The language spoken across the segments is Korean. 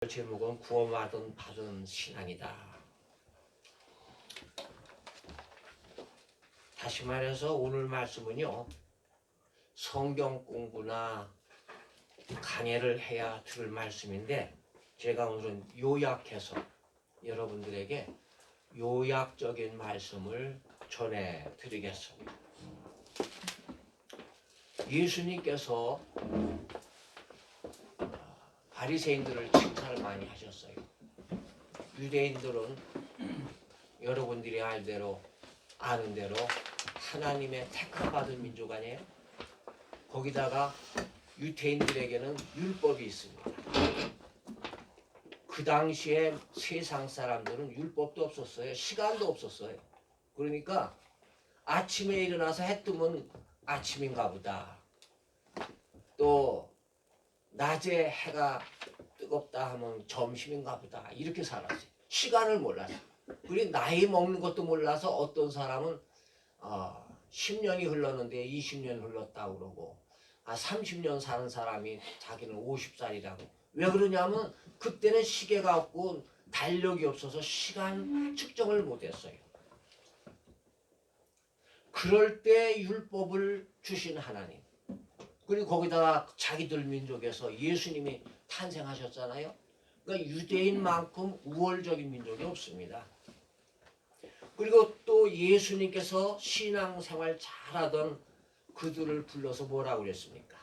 제목은 구원받은 신앙이다. 다시 말해서 오늘 말씀은요, 성경 공부나 강해를 해야 들을 말씀인데, 제가 오늘은 요약해서 여러분들에게 요약적인 말씀을 전해드리겠습니다. 예수님께서 바리새인들을 칭찬을 많이 하셨어요. 유대인들은 여러분들이 아는 대로 하나님의 택함받은 민족 아니에요? 거기다가 유대인들에게는 율법이 있습니다. 그 당시에 세상 사람들은 율법도 없었어요. 시간도 없었어요. 그러니까 아침에 일어나서 해 뜨면 아침인가 보다. 또 낮에 해가 뜨겁다 하면 점심인가 보다. 이렇게 살았어요. 시간을 몰라서. 그리고 나이 먹는 것도 몰라서 어떤 사람은 10년이 흘렀는데 20년 흘렀다고 그러고 30년 사는 사람이 자기는 50살이라고. 왜 그러냐면 그때는 시계가 없고 달력이 없어서 시간 측정을 못했어요. 그럴 때 율법을 주신 하나님. 그리고 거기다가 자기들 민족에서 예수님이 탄생하셨잖아요. 그러니까 유대인만큼 우월적인 민족이 없습니다. 그리고 또 예수님께서 신앙생활 잘하던 그들을 불러서 뭐라고 그랬습니까?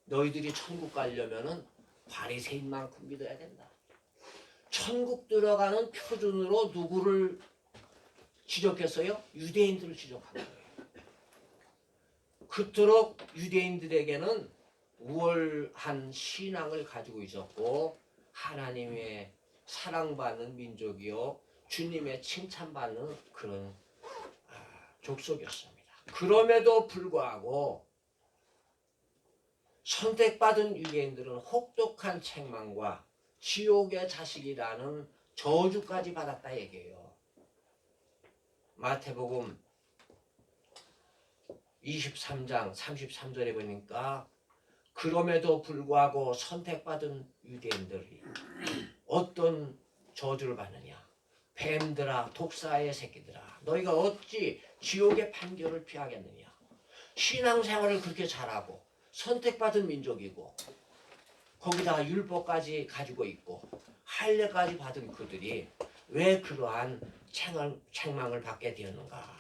너희들이 천국 가려면은 바리새인만큼 믿어야 된다. 천국 들어가는 표준으로 누구를 지적했어요? 유대인들을 지적한 거예요. 그토록 유대인들에게는 우월한 신앙을 가지고 있었고 하나님의 사랑받는 민족이요 주님의 칭찬받는 그런 족속이었습니다. 그럼에도 불구하고 선택받은 유대인들은 혹독한 책망과 지옥의 자식이라는 저주까지 받았다 얘기해요. 마태복음 23장 33절에 보니까 그럼에도 불구하고 선택받은 유대인들이 어떤 저주를 받느냐. 뱀들아 독사의 새끼들아 너희가 어찌 지옥의 판결을 피하겠느냐. 신앙생활을 그렇게 잘하고 선택받은 민족이고 거기다가 율법까지 가지고 있고 할례까지 받은 그들이 왜 그러한 책망을 받게 되었는가.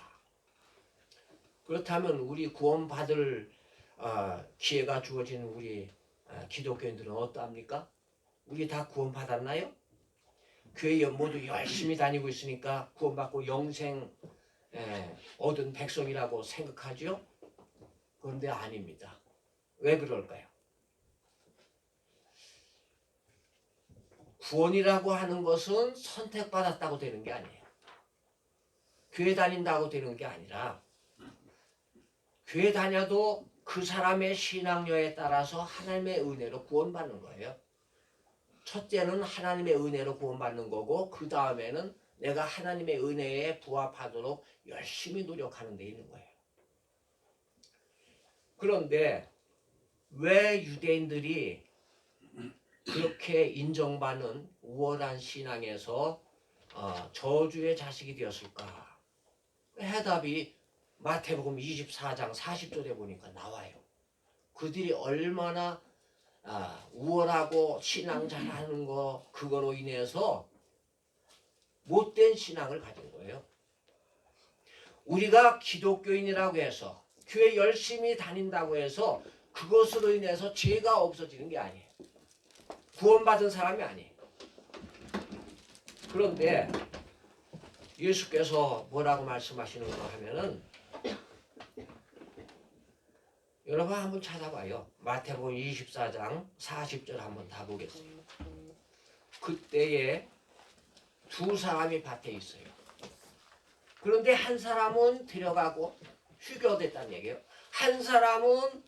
그렇다면 우리 구원받을 기회가 주어진 우리 기독교인들은 어떠합니까? 우리 다 구원받았나요? 교회 모두 열심히 다니고 있으니까 구원받고 영생 얻은 백성이라고 생각하죠? 그런데 아닙니다. 왜 그럴까요? 구원이라고 하는 것은 선택받았다고 되는 게 아니에요. 교회 다닌다고 되는 게 아니라 교회 다녀도 그 사람의 신앙력에 따라서 하나님의 은혜로 구원받는 거예요. 첫째는 하나님의 은혜로 구원받는 거고 그 다음에는 내가 하나님의 은혜에 부합하도록 열심히 노력하는 데 있는 거예요. 그런데 왜 유대인들이 그렇게 인정받는 우월한 신앙에서 저주의 자식이 되었을까? 해답이 마태복음 24장 40절에 보니까 나와요. 그들이 얼마나 우월하고 신앙 잘하는 거 그거로 인해서 못된 신앙을 가진 거예요. 우리가 기독교인이라고 해서 교회 열심히 다닌다고 해서 그것으로 인해서 죄가 없어지는 게 아니에요. 구원받은 사람이 아니에요. 그런데 예수께서 뭐라고 말씀하시는가 하면은 여러분 한번 찾아봐요. 마태복음 24장 40절 한번 다 보겠습니다. 그때에 두 사람이 밭에 있어요. 그런데 한 사람은 데려가고 휴교됐다는 얘기예요. 한 사람은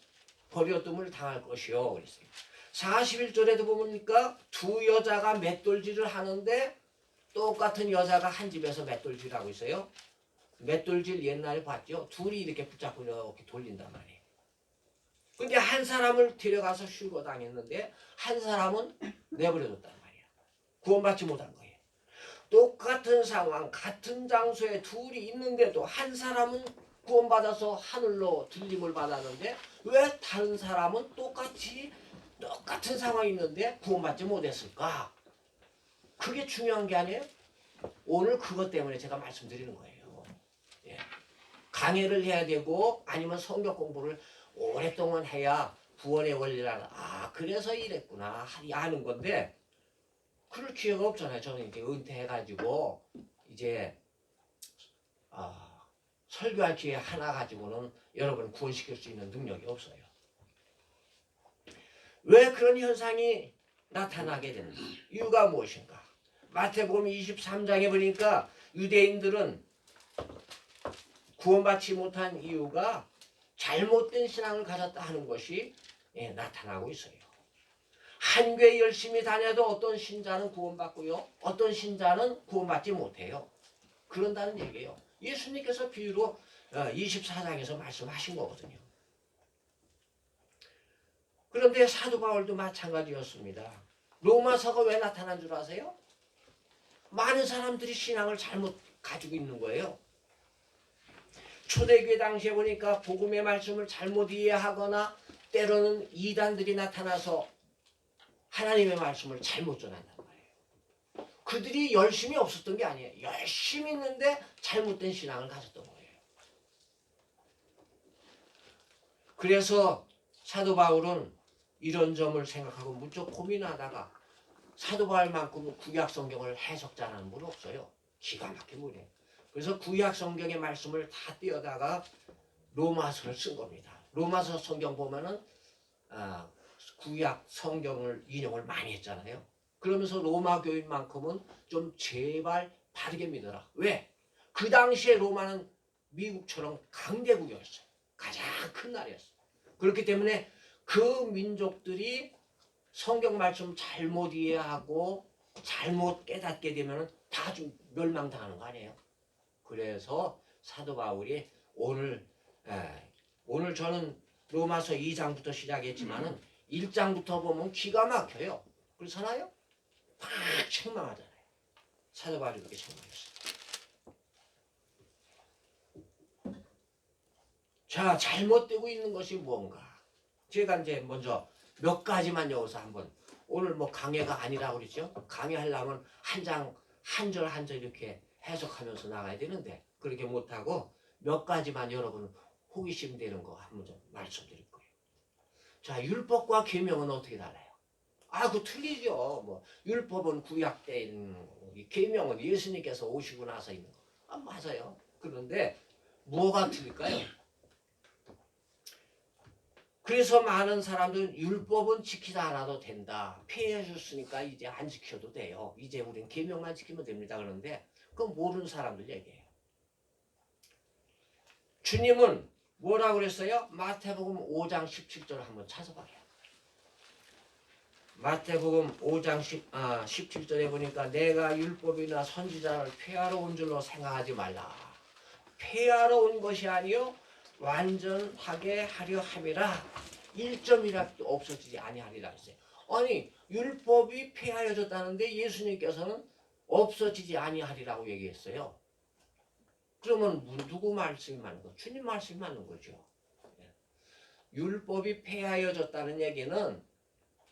버려둠을 당할 것이요. 그랬어요. 41절에도 보니까 두 여자가 맷돌질을 하는데 똑같은 여자가 한 집에서 맷돌질하고 있어요. 맷돌질 옛날에 봤죠? 둘이 이렇게 붙잡고 이렇게 돌린단 말이에요. 근데 한 사람을 데려가서 휴거 당했는데 한 사람은 내버려뒀단 말이야. 구원받지 못한 거예요. 똑같은 상황, 같은 장소에 둘이 있는데도 한 사람은 구원받아서 하늘로 들림을 받았는데 왜 다른 사람은 똑같은 상황이 있는데 구원받지 못했을까? 그게 중요한 게 아니에요? 오늘 그것 때문에 제가 말씀드리는 거예요. 예. 강해를 해야 되고 아니면 성경 공부를 오랫동안 해야 구원의 원리를 알아. 아, 그래서 이랬구나 하는 건데 그럴 기회가 없잖아요. 저는 이제 은퇴해가지고 이제 설교할 기회 하나 가지고는 여러분을 구원시킬 수 있는 능력이 없어요. 왜 그런 현상이 나타나게 되는가? 이유가 무엇인가? 마태복음 23장에 보니까 유대인들은 구원받지 못한 이유가 잘못된 신앙을 가졌다 하는 것이 나타나고 있어요. 한 교회 열심히 다녀도 어떤 신자는 구원받고요. 어떤 신자는 구원받지 못해요. 그런다는 얘기예요. 예수님께서 비유로 24장에서 말씀하신 거거든요. 그런데 사도 바울도 마찬가지였습니다. 로마서가 왜 나타난 줄 아세요? 많은 사람들이 신앙을 잘못 가지고 있는 거예요. 초대교회 당시에 보니까 복음의 말씀을 잘못 이해하거나 때로는 이단들이 나타나서 하나님의 말씀을 잘못 전한단 말이에요. 그들이 열심히 없었던 게 아니에요. 열심히 있는데 잘못된 신앙을 가졌던 거예요. 그래서 사도 바울은 이런 점을 생각하고 무척 고민하다가 사도 바울만큼은 구약 성경을 해석자라는 분 없어요. 기가 막힌 분이에요. 그래서 구약 성경의 말씀을 다 떼어다가 로마서를 쓴 겁니다. 로마서 성경 보면은 구약 성경을 인용을 많이 했잖아요. 그러면서 로마 교인만큼은 좀 제발 바르게 믿어라. 왜? 그 당시에 로마는 미국처럼 강대국이었어요. 가장 큰 나라였어요. 그렇기 때문에 그 민족들이 성경 말씀 잘못 이해하고 잘못 깨닫게 되면 다 좀 멸망당하는 거 아니에요? 그래서 사도 바울이 오늘 저는 로마서 2장부터 시작했지만은 1장부터 보면 기가 막혀요. 그렇잖아요? 다 책망하잖아요. 사도 바울이 그렇게 책망했어요. 자, 잘못되고 있는 것이 뭔가? 제가 이제 먼저 몇 가지만 여기서 한번 오늘 뭐 강해가 아니라고 그랬죠? 강해하려면 한 절 한 절 이렇게 해석하면서 나가야 되는데 그렇게 못하고 몇 가지만 여러분 호기심 되는 거 한번 좀 말씀드릴 거예요. 자, 율법과 계명은 어떻게 달라요? 그 틀리죠. 뭐 율법은 구약 때 있는 거, 계명은 예수님께서 오시고 나서 있는 거. 맞아요. 그런데 뭐가 틀릴까요? 그래서 많은 사람들은 율법은 지키지 않아도 된다. 폐해 줬으니까 이제 안 지켜도 돼요. 이제 우리는 계명만 지키면 됩니다. 그런데 그건 모르는 사람들 얘기예요. 주님은 뭐라고 그랬어요? 마태복음 5장 17절 한번 찾아봐요. 마태복음 5장 17절에 보니까 내가 율법이나 선지자를 폐하러 온 줄로 생각하지 말라. 폐하러 온 것이 아니요 완전하게 하려 함이라. 1점이라도 없어지지 아니하리라 했어요. 아니 율법이 폐하여졌다는데 예수님께서는 없어지지 아니하리라고 얘기했어요. 그러면 누구 말씀이 맞는 거죠? 주님 말씀이 맞는 거죠. 율법이 폐하여졌다는 얘기는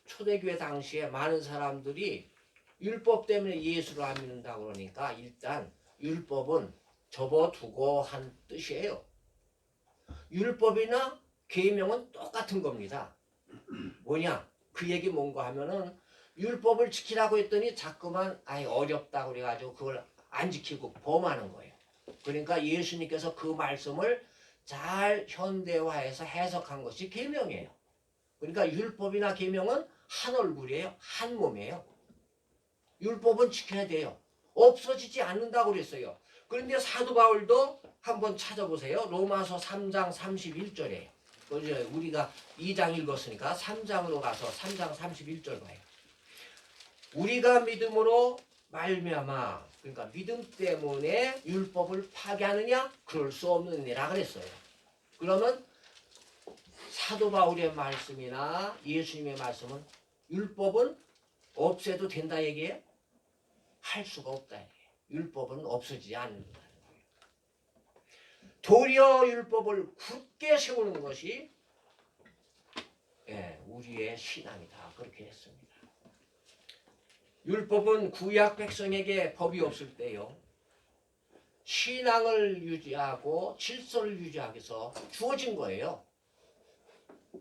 초대교회 당시에 많은 사람들이 율법 때문에 예수를 안 믿는다 그러니까 일단 율법은 접어두고 한 뜻이에요. 율법이나 계명은 똑같은 겁니다. 뭐냐? 그 얘기 뭔가 하면은 율법을 지키라고 했더니 자꾸만 어렵다고 그래가지고 그걸 안 지키고 범하는 거예요. 그러니까 예수님께서 그 말씀을 잘 현대화해서 해석한 것이 계명이에요. 그러니까 율법이나 계명은 한 얼굴이에요. 한 몸이에요. 율법은 지켜야 돼요. 없어지지 않는다고 그랬어요. 그런데 사도 바울도 한번 찾아보세요. 로마서 3장 31절에 우리가 2장 읽었으니까 3장으로 가서 3장 31절 봐요. 우리가 믿음으로 말미암아 그러니까 믿음 때문에 율법을 파괴하느냐? 그럴 수 없느니라 그랬어요. 그러면 사도 바울의 말씀이나 예수님의 말씀은 율법은 없애도 된다 얘기예요? 할 수가 없다 얘기예요. 율법은 없어지지 않는다. 도리어 율법을 굳게 세우는 것이 우리의 신앙이다. 그렇게 했습니다. 율법은 구약 백성에게 법이 없을 때요, 신앙을 유지하고 질서를 유지하기 위해서 주어진 거예요.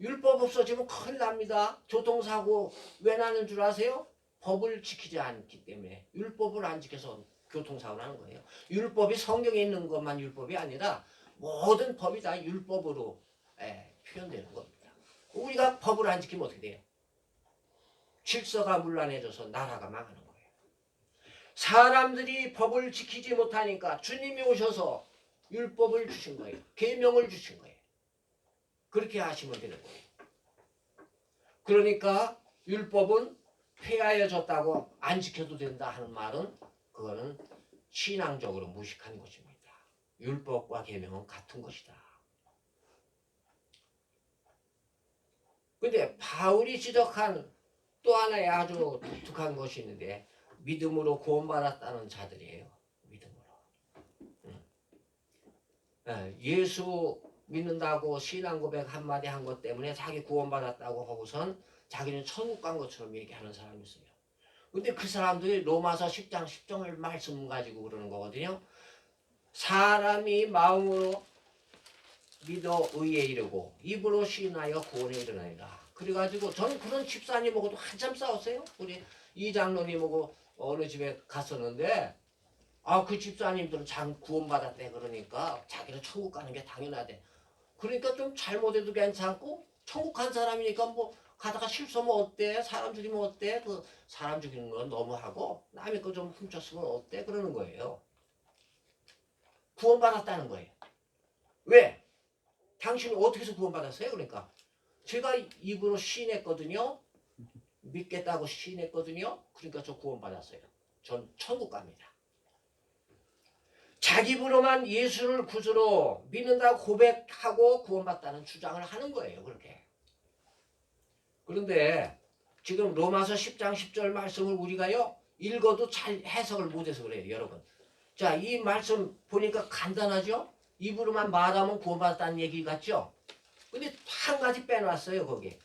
율법 없어지면 큰일 납니다. 교통사고 왜 나는 줄 아세요? 법을 지키지 않기 때문에. 율법을 안 지켜서 교통사고 나는 거예요. 율법이 성경에 있는 것만 율법이 아니라 모든 법이 다 율법으로 표현되는 겁니다. 우리가 법을 안 지키면 어떻게 돼요? 질서가 문란해져서 나라가 망하는 거예요. 사람들이 법을 지키지 못하니까 주님이 오셔서 율법을 주신 거예요. 계명을 주신 거예요. 그렇게 하시면 되는 거예요. 그러니까 율법은 폐하여졌다고 안 지켜도 된다 하는 말은 그거는 신앙적으로 무식한 것입니다. 율법과 계명은 같은 것이다. 근데 바울이 지적한 또 하나의 아주 독특한 것이 있는데 믿음으로 구원받았다는 자들이에요. 믿음으로. 예수 믿는다고 신앙 고백 한마디 한 것 때문에 자기 구원받았다고 하고선 자기는 천국 간 것처럼 얘기하는 사람이 있어요. 근데 그 사람들이 로마서 10장 10절을 말씀 가지고 그러는 거거든요. 사람이 마음으로 믿어 의에 이르고 입으로 시인하여 구원에 이르나이다. 그래가지고 저는 그런 집사님하고도 한참 싸웠어요. 우리 이 장로님하고 어느 집에 갔었는데 그 집사님들은 장 구원받았대. 그러니까 자기는 천국 가는 게 당연하대. 그러니까 좀 잘못해도 괜찮고 천국 간 사람이니까 뭐 가다가 실수하면 어때? 사람 죽이면 어때? 그 사람 죽이는 건 너무하고 남의 거 좀 훔쳤으면 어때? 그러는 거예요. 구원받았다는 거예요. 왜? 당신이 어떻게 해서 구원받았어요? 그러니까 제가 입으로 시인했거든요. 믿겠다고 시인했거든요. 그러니까 저 구원받았어요. 전 천국 갑니다. 자기 입으로만 예수를 구주로 믿는다고 고백하고 구원받다는 주장을 하는 거예요. 그렇게. 그런데 지금 로마서 10장 10절 말씀을 우리가요 읽어도 잘 해석을 못해서 그래요. 여러분. 자, 이 말씀 보니까 간단하죠? 입으로만 말하면 구원받았다는 얘기 같죠? 근데 한 가지 빼놨어요. 거기.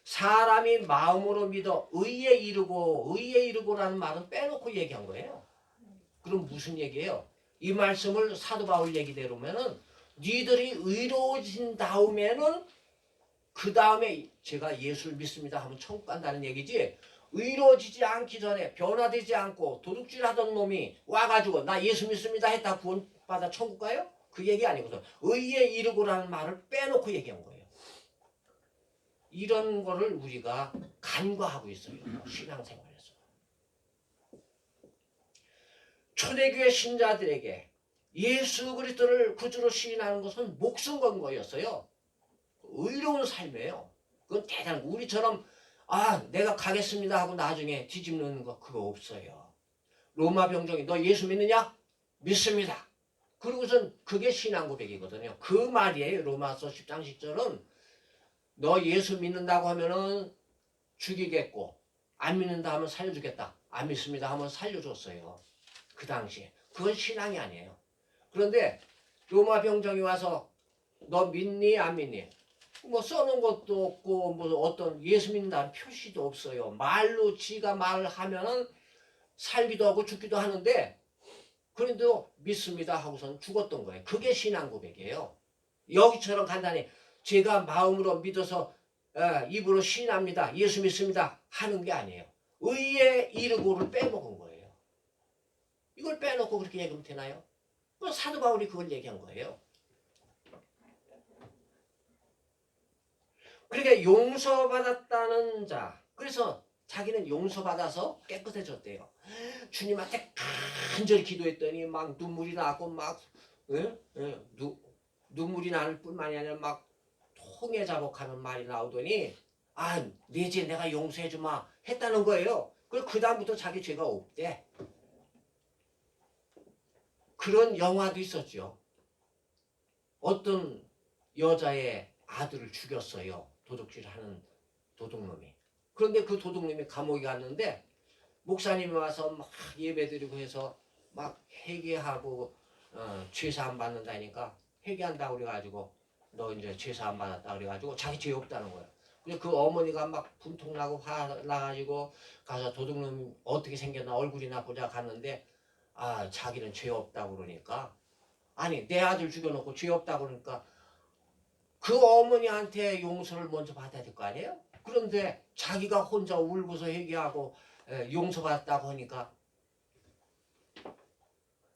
사람이 마음으로 믿어 의에 이르고라는 말은 빼놓고 얘기한 거예요. 그럼 무슨 얘기예요? 이 말씀을 사도 바울 얘기대로면은 니들이 의로워진 다음에는 그 다음에 제가 예수를 믿습니다 하면 천국 간다는 얘기지, 의로워지지 않기 전에 변화되지 않고 도둑질하던 놈이 와가지고 나 예수 믿습니다 했다 구원받아 천국 가요? 그 얘기 아니거든. 의에 이르고라는 말을 빼놓고 얘기한 거예요. 이런 거를 우리가 간과하고 있어요. 신앙생활에서. 초대교회 신자들에게 예수 그리스도를 구주로 시인하는 것은 목숨 건 거였어요. 의로운 삶이에요. 그건 대단한 거. 우리처럼 내가 가겠습니다 하고 나중에 뒤집는 거 그거 없어요. 로마 병정이 너 예수 믿느냐? 믿습니다. 그러고선 그게 신앙 고백이거든요. 그 말이에요. 로마서 10장 10절은 너 예수 믿는다고 하면은 죽이겠고 안 믿는다 하면 살려주겠다. 안 믿습니다 하면 살려줬어요. 그 당시에. 그건 신앙이 아니에요. 그런데 로마 병정이 와서 너 믿니 안 믿니? 뭐 써놓은 것도 없고 뭐 어떤 예수 믿는다는 표시도 없어요. 말로 지가 말을 하면은 살기도 하고 죽기도 하는데 그래도 믿습니다 하고선 죽었던 거예요. 그게 신앙 고백이에요. 여기처럼 간단히 제가 마음으로 믿어서 입으로 시인합니다. 예수 믿습니다 하는 게 아니에요. 의에 이르고를 빼먹은 거예요. 이걸 빼놓고 그렇게 얘기하면 되나요? 사도 바울이 그걸 얘기한 거예요. 그러니까 용서받았다는 자, 그래서 자기는 용서받아서 깨끗해졌대요. 주님한테 간절히 기도했더니 막 눈물이 나고 막 눈물이 나는 뿐만이 아니라 막 통해 자복하는 말이 나오더니 내 죄 내가 용서해주마 했다는 거예요. 그리고 그 다음부터 자기 죄가 없대. 그런 영화도 있었죠. 어떤 여자의 아들을 죽였어요. 도둑질하는 도둑놈이. 그런데 그 도둑놈이 감옥에 갔는데 목사님이 와서 막 예배드리고 해서 막 회개하고 죄사함 받는다니까 회개한다고 그래가지고 너 이제 죄사함 받았다 그래가지고 자기 죄 없다는 거야. 근데 그 어머니가 막 분통나고 화나가지고 가서 도둑놈 어떻게 생겼나 얼굴이나 보자 갔는데 자기는 죄 없다고 그러니까 아니 내 아들 죽여놓고 죄 없다고 그러니까 그 어머니한테 용서를 먼저 받아야 될 거 아니에요? 그런데 자기가 혼자 울고서 회개하고 용서받았다고 하니까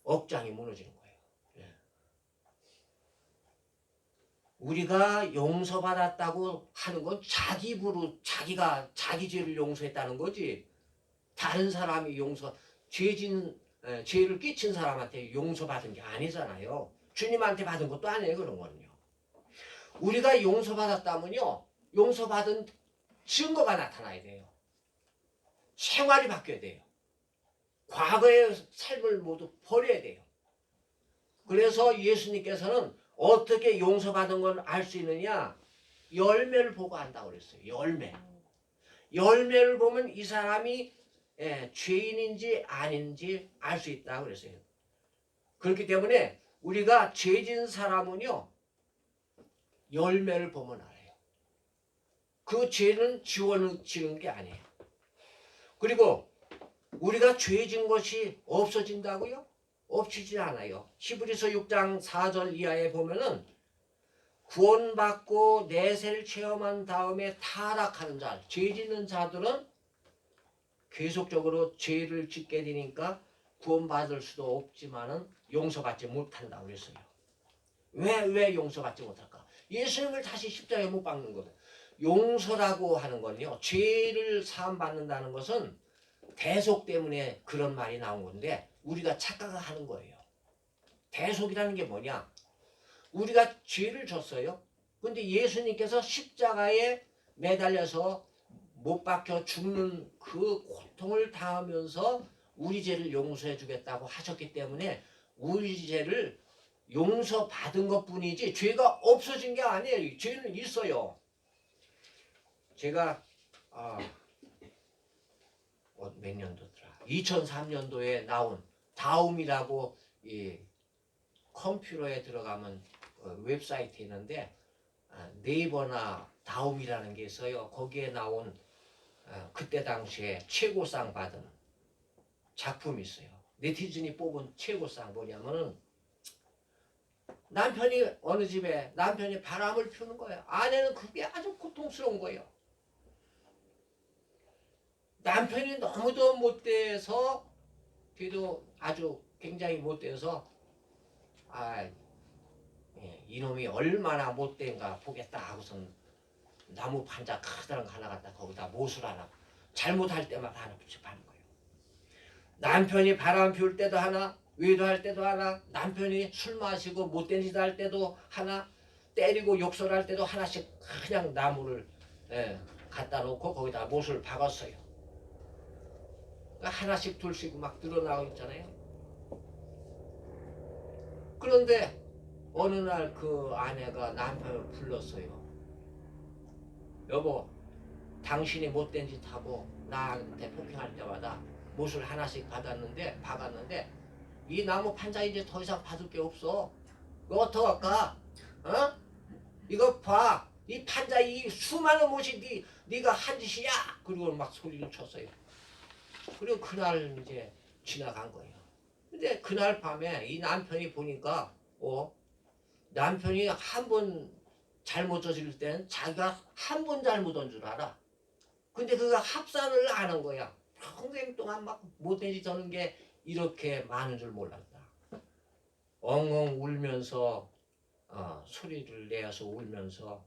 억장이 무너지는 거예요. 예. 우리가 용서받았다고 하는 건 자기 입으로 자기가 자기 죄를 용서했다는 거지 다른 사람이 죄를 끼친 사람한테 용서받은 게 아니잖아요. 주님한테 받은 것도 아니에요. 그런 거는요. 우리가 용서받았다면요. 용서받은 증거가 나타나야 돼요. 생활이 바뀌어야 돼요. 과거의 삶을 모두 버려야 돼요. 그래서 예수님께서는 어떻게 용서받은 걸 알 수 있느냐? 열매를 보고 안다고 그랬어요. 열매를 보면 이 사람이 죄인인지 아닌지 알 수 있다고 그랬어요. 그렇기 때문에 우리가 죄진 사람은요. 열매를 보면 알아요. 그 죄는 지워지는 게 아니에요. 그리고 우리가 죄진 것이 없어진다고요? 없어지지 않아요. 히브리서 6장 4절 이하에 보면은 구원받고 내세를 체험한 다음에 타락하는 자, 죄 짓는 자들은 계속적으로 죄를 짓게 되니까 구원받을 수도 없지만은 용서받지 못한다고 그랬어요. 왜 용서받지 못할까? 예수님을 다시 십자가에 못 박는 거다. 용서라고 하는 건요. 죄를 사함받는다는 것은 대속 때문에 그런 말이 나온 건데 우리가 착각하는 거예요. 대속이라는 게 뭐냐? 우리가 죄를 졌어요. 근데 예수님께서 십자가에 매달려서 못 박혀 죽는 그 고통을 당하면서 우리 죄를 용서해 주겠다고 하셨기 때문에 우리 죄를 용서받은 것뿐이지 죄가 없어진 게 아니에요. 죄는 있어요. 제가 몇 년도더라? 2003년도에 나온 다움이라고 이 컴퓨터에 들어가면 웹사이트 있는데 네이버나 다움이라는 게 있어요. 거기에 나온 그때 당시에 최고상 받은 작품이 있어요. 네티즌이 뽑은 최고상 뭐냐면은 남편이 어느 집에 남편이 바람을 피우는 거예요. 아내는 그게 아주 고통스러운 거예요. 남편이 너무도 못돼서 걔도 아주 굉장히 못돼서 이놈이 얼마나 못된가 보겠다 하고선 나무 판자 크다란 거 하나 갖다 거기다 못을 하나 잘못할 때마다 하나 붙여파는 거예요. 남편이 바람 피울 때도 하나 외도할 때도 하나 남편이 술 마시고 못된 짓 할 때도 하나 때리고 욕설할 때도 하나씩 그냥 나무를 갖다 놓고 거기다 못을 박았어요. 그러니까 하나씩 둘씩 막 늘어나고 있잖아요. 그런데 어느 날 그 아내가 남편을 불렀어요. 여보, 당신이 못된 짓 하고 나한테 폭행할 때마다 못을 하나씩 박았는데 이 나무 판자 이제 더 이상 받을 게 없어. 이거 어떡할까? 어? 이거 봐. 이 판자 이 수많은 못이 네가 한 짓이야. 그리고 막 소리를 쳤어요. 그리고 그날 이제 지나간 거예요. 근데 그날 밤에 이 남편이 보니까 남편이 한 번 잘못 저지를 때는 자기가 한 번 잘못한 줄 알아. 근데 그가 합산을 안 한 거야. 평생 동안 막 못된 짓 하는 게 이렇게 많은 줄 몰랐다. 엉엉 울면서 소리를 내어서 울면서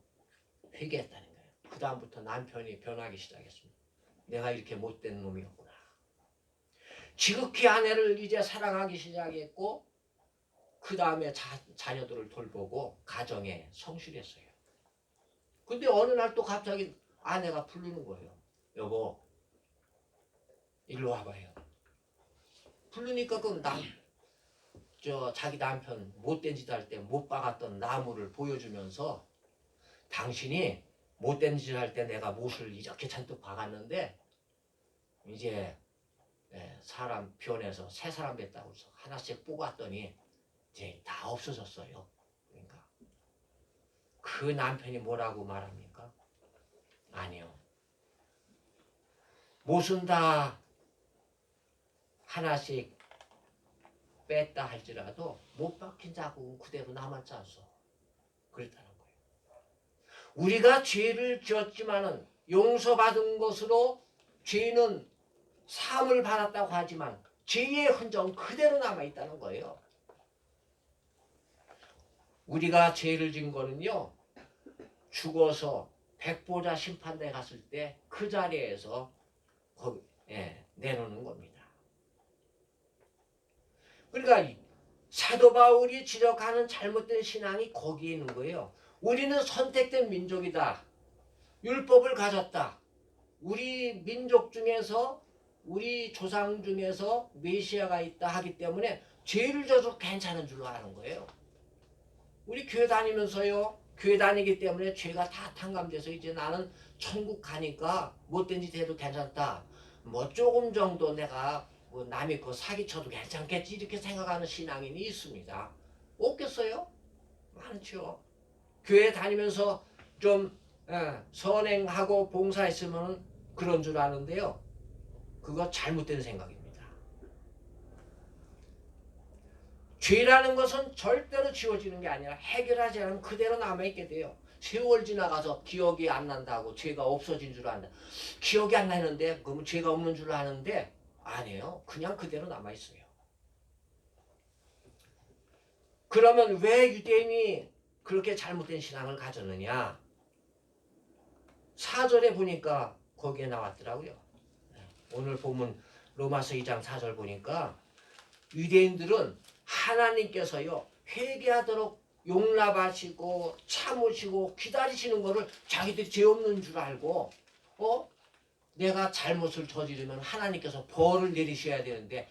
회개했다는 거예요. 그 다음부터 남편이 변하기 시작했습니다. 내가 이렇게 못된 놈이었구나. 지극히 아내를 이제 사랑하기 시작했고 그 다음에 자녀들을 돌보고 가정에 성실했어요. 근데 어느 날 또 갑자기 아내가 부르는 거예요. 여보, 일로 와봐요. 부르니까 자기 남편 못된 짓 할 때 못 박았던 나무를 보여주면서 당신이 못된 짓을 할 때 내가 못을 이렇게 잔뜩 박았는데 이제 사람 변해서 새 사람 됐다고 해서 하나씩 뽑았더니 이제 다 없어졌어요. 그러니까 그 남편이 뭐라고 말합니까? 아니요. 못은 다 하나씩 뺐다 할지라도 못 박힌 자국은 그대로 남았지 않소. 그랬다는 거예요. 우리가 죄를 지었지만은 용서받은 것으로 죄는 사함을 받았다고 하지만 죄의 흔적은 그대로 남아있다는 거예요. 우리가 죄를 지은 거는요, 죽어서 백보자 심판대에 갔을 때 그 자리에서 내놓는 겁니다. 그러니까 사도 바울이 지적하는 잘못된 신앙이 거기에 있는 거예요. 우리는 선택된 민족이다. 율법을 가졌다. 우리 민족 중에서 우리 조상 중에서 메시아가 있다 하기 때문에 죄를 져도 괜찮은 줄로 아는 거예요. 우리 교회 다니면서요. 교회 다니기 때문에 죄가 다 탕감돼서 이제 나는 천국 가니까 못된 짓 해도 괜찮다. 뭐 조금 정도 내가 뭐 남이 거 사기쳐도 괜찮겠지 이렇게 생각하는 신앙인이 있습니다. 없겠어요? 많죠. 교회 다니면서 좀 선행하고 봉사했으면 그런 줄 아는데요. 그거 잘못된 생각입니다. 죄라는 것은 절대로 지워지는 게 아니라 해결하지 않으면 그대로 남아있게 돼요. 세월 지나가서 기억이 안 난다고 죄가 없어진 줄 안다. 기억이 안 나는데 그러면 죄가 없는 줄 아는데 아니에요. 그냥 그대로 남아있어요. 그러면 왜 유대인이 그렇게 잘못된 신앙을 가졌느냐? 4절에 보니까 거기에 나왔더라고요. 오늘 보면 로마서 2장 4절 보니까 유대인들은 하나님께서요 회개하도록 용납하시고 참으시고 기다리시는 거를 자기들이 죄 없는 줄 알고 내가 잘못을 저지르면 하나님께서 벌을 내리셔야 되는데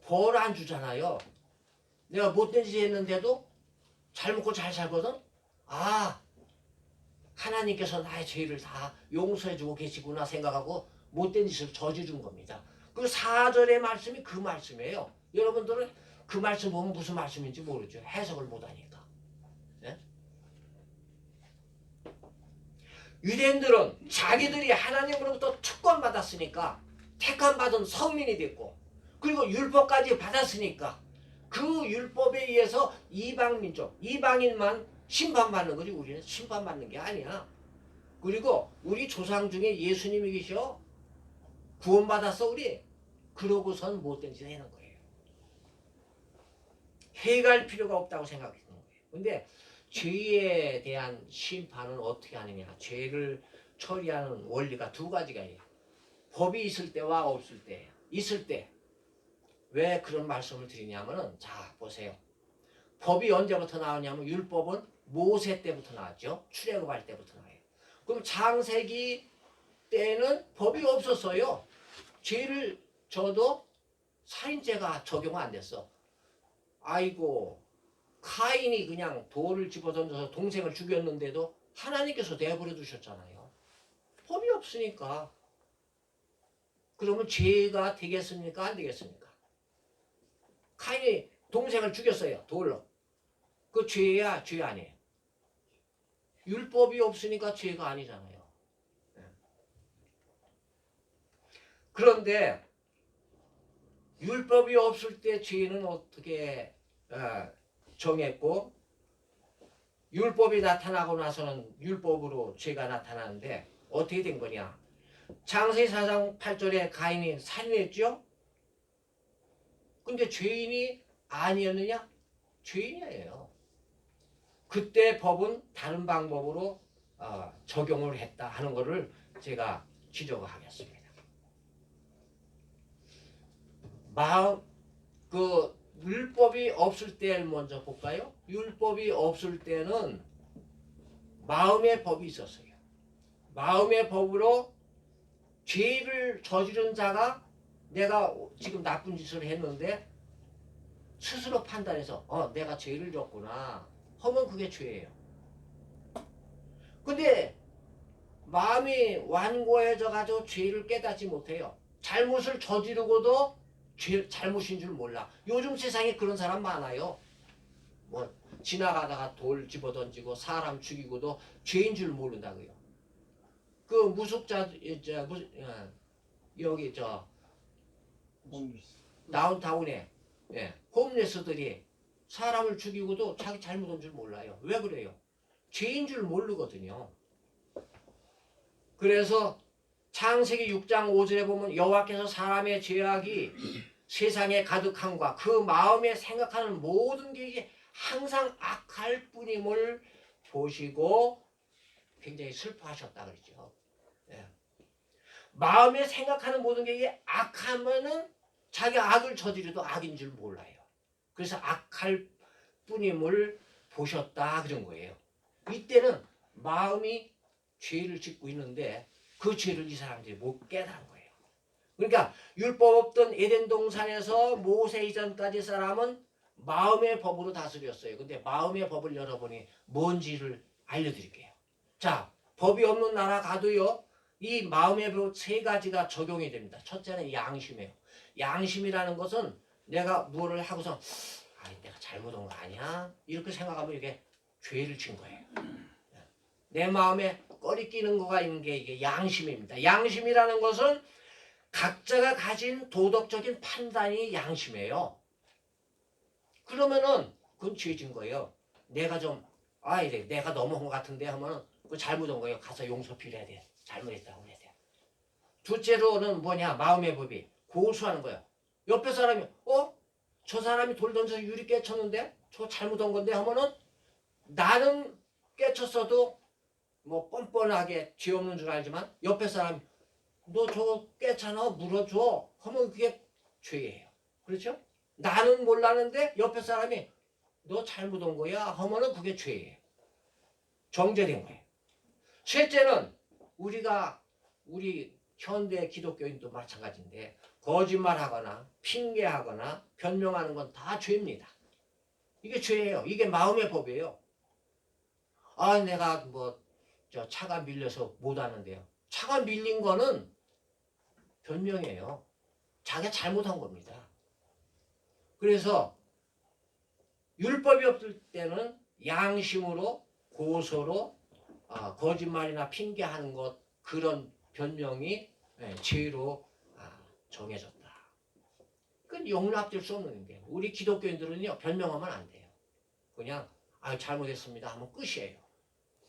벌 안 주잖아요. 내가 못된 짓 했는데도 잘 먹고 잘 살거든. 하나님께서 나의 죄를 다 용서해주고 계시구나 생각하고 못된 짓을 저지른 겁니다. 그 4절의 말씀이 그 말씀이에요. 여러분들은 그 말씀 보면 무슨 말씀인지 모르죠. 해석을 못하니까. 네? 유대인들은 자기들이 하나님으로부터 특권 받았으니까 택함받은 성민이 됐고 그리고 율법까지 받았으니까 그 율법에 의해서 이방민족, 이방인만 심판받는 거지 우리는 심판받는 게 아니야. 그리고 우리 조상 중에 예수님이 계셔. 구원받았어 우리. 그러고선 못된 짓 하는 거예요. 해갈 필요가 없다고 생각하는 거예요. 근데 죄에 대한 심판은 어떻게 하느냐. 죄를 처리하는 원리가 두 가지가 있어요. 법이 있을 때와 없을 때. 있을 때. 왜 그런 말씀을 드리냐면은 자 보세요. 법이 언제부터 나왔냐면 율법은 모세 때부터 나왔죠. 출애굽할 때부터 나와요. 그럼 창세기 때는 법이 없었어요. 죄를 져도 살인죄가 적용 안 됐어. 아이고 카인이 그냥 돌을 집어던져서 동생을 죽였는데도 하나님께서 내버려 두셨잖아요. 법이 없으니까. 그러면 죄가 되겠습니까? 안 되겠습니까? 카인이 동생을 죽였어요. 돌로. 그 죄야 죄 아니에요. 율법이 없으니까 죄가 아니잖아요. 그런데 율법이 없을 때 죄는 어떻게 정했고 율법이 나타나고 나서는 율법으로 죄가 나타나는데 어떻게 된 거냐. 창세기 4장 8절에 가인이 살인했죠. 근데 죄인이 아니었느냐? 죄인이에요. 그때 법은 다른 방법으로 적용을 했다 하는 것을 제가 지적을 하겠습니다. 율법이 없을 때를 먼저 볼까요? 율법이 없을 때는 마음의 법이 있었어요. 마음의 법으로 죄를 저지른 자가 내가 지금 나쁜 짓을 했는데 스스로 판단해서 내가 죄를 졌구나 하면 그게 죄예요. 근데 마음이 완고해져 가지고 죄를 깨닫지 못해요. 잘못을 저지르고도 잘못인 줄 몰라. 요즘 세상에 그런 사람 많아요. 뭐 지나가다가 돌 집어던지고 사람 죽이고도 죄인 줄 모른다고요. 그 무속자 여기 저 다운타운에 홈레스들이 사람을 죽이고도 자기 잘못한 줄 몰라요. 왜 그래요? 죄인 줄 모르거든요. 그래서 창세기 6장 5절에 보면 여호와께서 사람의 죄악이 세상에 가득함과 그 마음에 생각하는 모든 게 항상 악할 뿐임을 보시고 굉장히 슬퍼하셨다 그러죠. 예. 마음에 생각하는 모든 게 악하면은 자기 악을 저지르도 악인 줄 몰라요. 그래서 악할 뿐임을 보셨다 그런 거예요. 이때는 마음이 죄를 짓고 있는데 그 죄를 이 사람들이 못 깨달은 거예요. 그러니까 율법 없던 에덴 동산에서 모세 이전까지 사람은 마음의 법으로 다스렸어요. 근데 마음의 법을 여러분이 뭔지를 알려드릴게요. 자, 법이 없는 나라 가도요. 이 마음의 법 세 가지가 적용이 됩니다. 첫째는 양심이에요. 양심이라는 것은 내가 무엇을 하고서 내가 잘못한 거 아니야? 이렇게 생각하면 이게 죄를 진 거예요. 내 마음에 꺼리끼는 거가 있는 게 이게 양심입니다. 양심이라는 것은 각자가 가진 도덕적인 판단이 양심이에요. 그러면은 그건 죄진 거예요. 내가 좀 내가 넘어온 것 같은데 하면은 그 잘못한 거예요. 가서 용서 빌어야 돼. 잘못했다고 해야 돼. 둘째로는 뭐냐? 마음의 법이 고수하는 거예요. 옆에 사람이 저 사람이 돌 던져서 유리 깨쳤는데 저 잘못한 건데 하면은 나는 깨쳤어도 뭐 뻔뻔하게 죄 없는 줄 알지만 옆에 사람이 너 저거 깨잖아 물어줘 하면 그게 죄예요. 그렇죠? 나는 몰랐는데 옆에 사람이 너 잘못한 거야 하면은 그게 죄예요. 정죄된 거예요. 셋째는 우리 현대 기독교인도 마찬가지인데 거짓말하거나 핑계하거나 변명하는 건 다 죄입니다. 이게 죄예요. 이게 마음의 법이에요. 내가 저 차가 밀려서 못 하는데요. 차가 밀린 거는 변명이에요. 자기가 잘못한 겁니다. 그래서 율법이 없을 때는 양심으로 고소로 거짓말이나 핑계하는 것 그런 변명이 죄로 정해졌다. 그건 용납될 수 없는 게 우리 기독교인들은요 변명하면 안 돼요. 그냥 잘못했습니다 하면 끝이에요.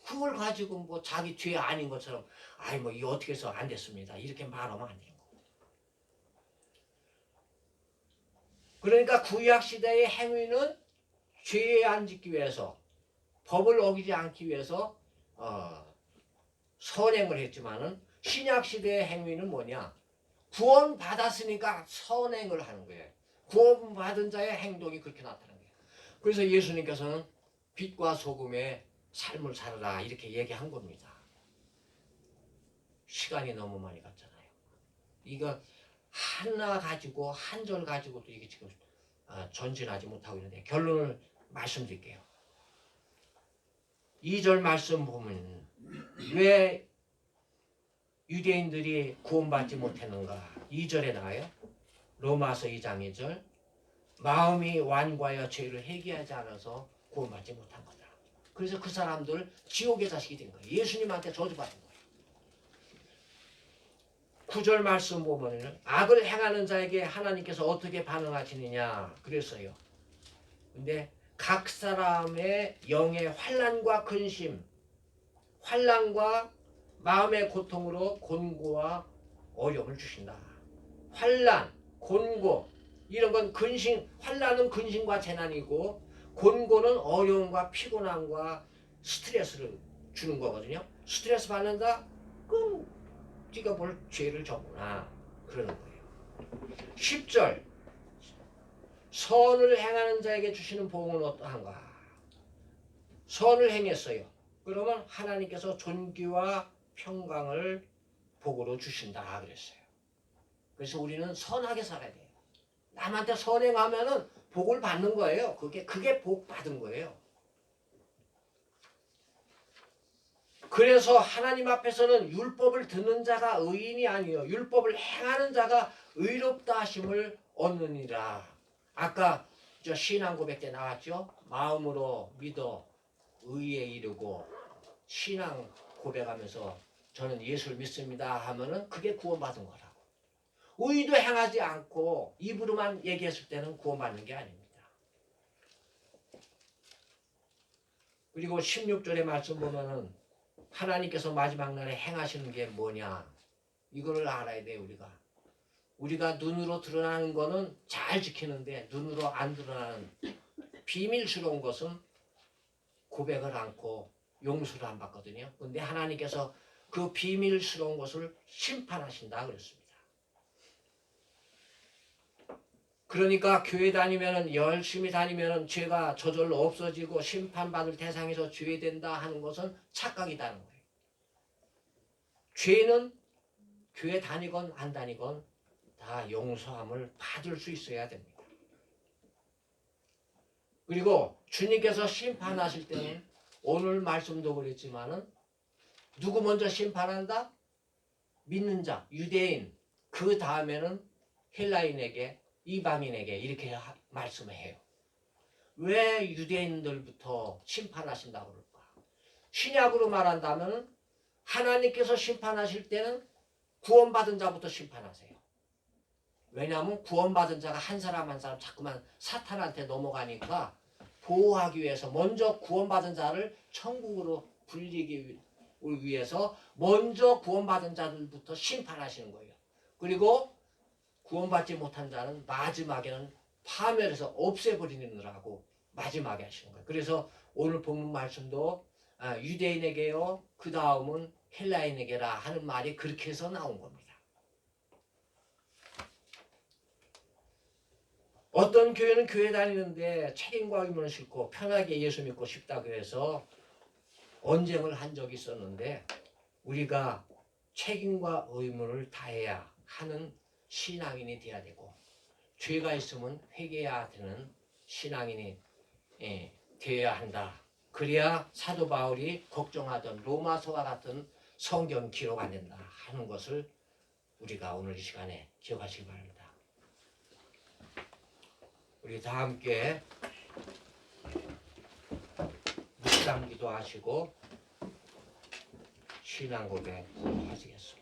그걸 가지고 뭐 자기 죄 아닌 것처럼 이거 어떻게 해서 안 됐습니다 이렇게 말하면 안 되는 거고. 그러니까 구약 시대의 행위는 죄에 안 짓기 위해서 법을 어기지 않기 위해서 선행을 했지만은 신약 시대의 행위는 뭐냐? 구원 받았으니까 선행을 하는 거예요. 구원 받은 자의 행동이 그렇게 나타나는 거예요. 그래서 예수님께서는 빛과 소금의 삶을 살아라 이렇게 얘기한 겁니다. 시간이 너무 많이 갔잖아요. 이거 하나 가지고 한 절 가지고도 이게 지금 전진하지 못하고 있는데 결론을 말씀드릴게요. 2절 말씀 보면 왜 유대인들이 구원받지 못했는가? 2절에 나와요. 로마서 2장 2절 마음이 완고하여 죄를 회개하지 않아서 구원받지 못한 거다. 그래서 그 사람들 지옥의 자식이 된 거예요. 예수님한테 저주받은 거예요. 9절 말씀 보면 악을 행하는 자에게 하나님께서 어떻게 반응하시느냐 그랬어요. 근데 각 사람의 영의 환난과 근심, 환난과 마음의 고통으로 곤고와 어려움을 주신다. 환난, 곤고 이런 건 근심, 환난은 근심과 재난이고 곤고는 어려움과 피곤함과 스트레스를 주는 거거든요. 스트레스 받는다? 그럼 네가 뭘 죄를 졌구나 그러는 거예요. 10절 선을 행하는 자에게 주시는 복은 어떠한가? 선을 행했어요. 그러면 하나님께서 존귀와 평강을 복으로 주신다 그랬어요. 그래서 우리는 선하게 살아야 돼요. 남한테 선행하면은 복을 받는 거예요. 그게 복 받은 거예요. 그래서 하나님 앞에서는 율법을 듣는 자가 의인이 아니요 율법을 행하는 자가 의롭다 하심을 얻느니라. 아까 저 신앙 고백 때 나왔죠. 마음으로 믿어 의에 이르고 신앙 고백하면서 저는 예수를 믿습니다 하면은 그게 구원받은 거라고. 의도 행하지 않고 입으로만 얘기했을 때는 구원받는 게 아닙니다. 그리고 16절의 말씀 보면은 하나님께서 마지막 날에 행하시는 게 뭐냐 이거를 알아야 돼요. 우리가 눈으로 드러나는 거는 잘 지키는데 눈으로 안 드러나는 비밀스러운 것은 고백을 않고 용서를 안 받거든요. 근데 하나님께서 그 비밀스러운 것을 심판하신다 그랬습니다. 그러니까 교회 다니면은 열심히 다니면은 죄가 저절로 없어지고 심판받을 대상에서 죄된다 하는 것은 착각이다는 거예요. 죄는 교회 다니건 안 다니건 다 용서함을 받을 수 있어야 됩니다. 그리고 주님께서 심판하실 때는 오늘 말씀도 그랬지만은 누구 먼저 심판한다? 믿는 자, 유대인, 그 다음에는 헬라인에게, 이방인에게 이렇게 말씀을 해요. 왜 유대인들부터 심판하신다고 그럴까? 신약으로 말한다면 하나님께서 심판하실 때는 구원받은 자부터 심판하세요. 왜냐하면 구원받은 자가 한 사람 한 사람 자꾸만 사탄한테 넘어가니까 보호하기 위해서 먼저 구원받은 자를 천국으로 불리기 위해서 먼저 구원받은 자들부터 심판하시는 거예요. 그리고 구원받지 못한 자는 마지막에는 파멸해서 없애버리느라고 마지막에 하시는 거예요. 그래서 오늘 본문 말씀도 유대인에게요 그 다음은 헬라인에게라 하는 말이 그렇게 해서 나온 겁니다. 어떤 교회는 교회 다니는데 책임과 의무를 싣고 편하게 예수 믿고 싶다고 해서 언쟁을 한 적이 있었는데 우리가 책임과 의무를 다해야 하는 신앙인이 돼야 되고 죄가 있으면 회개해야 되는 신앙인이 되어야 한다. 그래야 사도 바울이 걱정하던 로마서와 같은 성경 기록 안 된다 하는 것을 우리가 오늘 이 시간에 기억하시기 바랍니다. 우리 다 함께 묵상 기도하시고 신앙 고백 하시겠습니다.